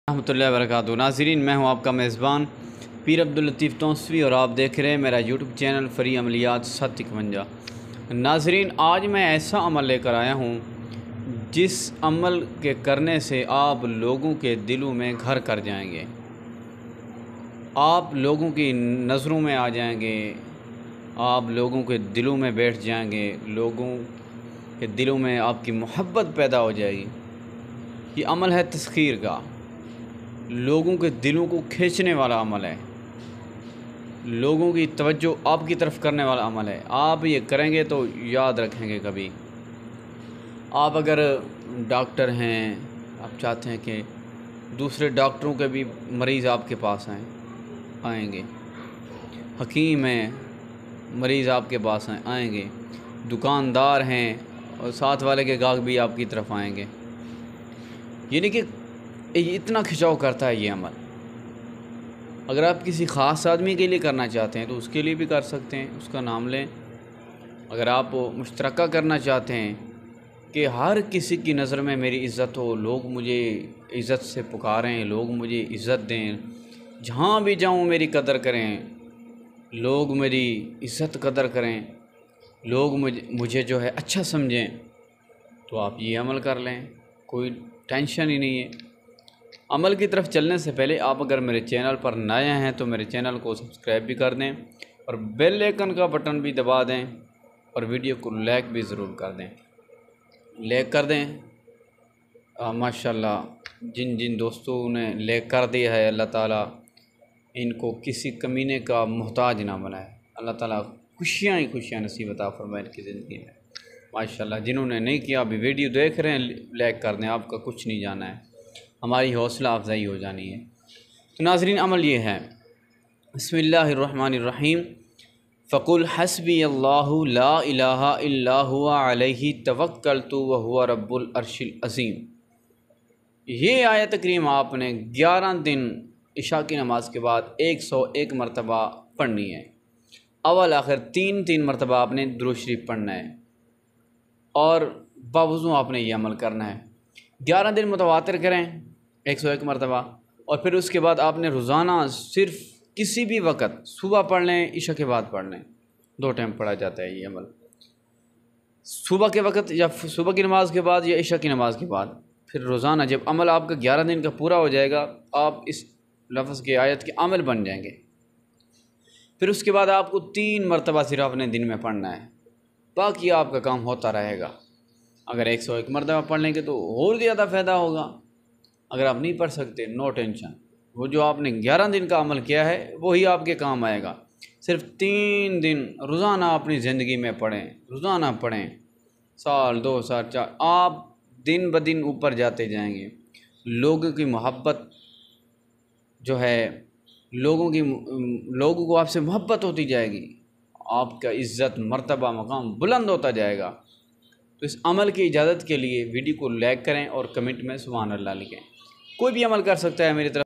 रहमतुल्लाहि व बरकातहू। नाज़रीन, मैं हूं आपका मेज़बान पीर अब्दुल लतीफ़ तौंसवी और आप देख रहे हैं मेरा यूट्यूब चैनल फ़री अमलियात 751। नाज़रीन, आज मैं ऐसा अमल लेकर आया हूं जिस अमल के करने से आप लोगों के दिलों में घर कर जाएंगे, आप लोगों की नज़रों में आ जाएंगे, आप लोगों के दिलों में बैठ जाएंगे, लोगों के दिलों में आपकी मोहब्बत पैदा हो जाएगी। ये अमल है तस्खीर का, लोगों के दिलों को खींचने वाला अमल है, लोगों की तवज्जो आपकी तरफ करने वाला अमल है। आप ये करेंगे तो याद रखेंगे कभी। आप अगर डॉक्टर हैं, आप चाहते हैं कि दूसरे डॉक्टरों के भी मरीज़ आपके पास आएंगे, हकीम हैं, मरीज़ आपके पास आएंगे, दुकानदार हैं और साथ वाले के गाहक भी आपकी तरफ आएंगे। यानी कि ये इतना खिंचाव करता है ये अमल। अगर आप किसी ख़ास आदमी के लिए करना चाहते हैं तो उसके लिए भी कर सकते हैं, उसका नाम लें। अगर आप मुश्तरका करना चाहते हैं कि हर किसी की नज़र में मेरी इज़्ज़त हो, लोग मुझे इज़्ज़त से पुकारें, लोग मुझे इज़्ज़त दें, जहाँ भी जाऊँ मेरी कदर करें, लोग मेरी इज़्ज़त कदर करें, लोग मुझे जो है अच्छा समझें, तो आप ये अमल कर लें, कोई टेंशन ही नहीं है। अमल की तरफ चलने से पहले आप अगर मेरे चैनल पर नए हैं तो मेरे चैनल को सब्सक्राइब भी कर दें और बेल आइकन का बटन भी दबा दें और वीडियो को लाइक भी ज़रूर कर दें। लाइक कर दें। माशाल्लाह, जिन जिन दोस्तों ने लाइक कर दिया है, अल्लाह ताला इनको किसी कमीने का मोहताज ना बनाए। अल्लाह ताला खुशियाँ ही खुशियाँ नसीब अता फरमाए इनकी ज़िंदगी में। माशाल्लाह, जिन्होंने नहीं किया अभी वीडियो देख रहे हैं, लाइक कर दें, आपका कुछ नहीं जाना है, हमारी हौसला अफजाई हो जानी है। तो नाज़रीन, अमल ये है, बिस्मिल्लाहिर्रहमानिर्रहीम, फ़कुल हस्बी अल्लाहु ला इलाहा इल्ला हुवा अलैहि तवक्कलतु व हुवा रब्बुल अर्शिल अज़ीम। ये आयत करीम आपने 11 दिन इशा की नमाज़ के बाद 101 मरतबा पढ़नी है। अव्वल आखिर 3 मरतबा आपने दुरूद शरीफ पढ़ना है और बावज़ू आपने ये अमल करना है। 11 दिन मुतवातिर करें 101 मरतबा, और फिर उसके बाद आपने रोज़ाना सिर्फ़ किसी भी वक़्त सुबह पढ़ लें, इशा के बाद पढ़ लें। 2 टाइम पढ़ा जाता है ये अमल, सुबह के वक़्त या सुबह की नमाज़ के बाद या इशा की नमाज़ के बाद। फिर रोज़ाना जब अमल आपका 11 दिन का पूरा हो जाएगा, आप इस लफ्ज़ के आयत के अमल बन जाएंगे। फिर उसके बाद आपको 3 मरतबा सिर्फ अपने दिन में पढ़ना है, बाकी आपका काम होता रहेगा। अगर 101 मरतबा पढ़ लेंगे तो और ज़्यादा फ़ायदा होगा। अगर आप नहीं पढ़ सकते, नो टेंशन, वो जो आपने 11 दिन का अमल किया है वही आपके काम आएगा। सिर्फ 3 दिन रोज़ाना अपनी ज़िंदगी में पढ़ें, रोज़ाना पढ़ें, साल 2 साल 4, आप दिन ब दिन ऊपर जाते जाएंगे। लोगों की मोहब्बत जो है, लोगों को आपसे मोहब्बत होती जाएगी, आपका इज़्ज़त मर्तबा मकाम बुलंद होता जाएगा। तो इस अमल की इजाज़त के लिए वीडियो को लाइक करें और कमेंट में सुभान अल्लाह लिखें। कोई भी अमल कर सकता है मेरी तरफ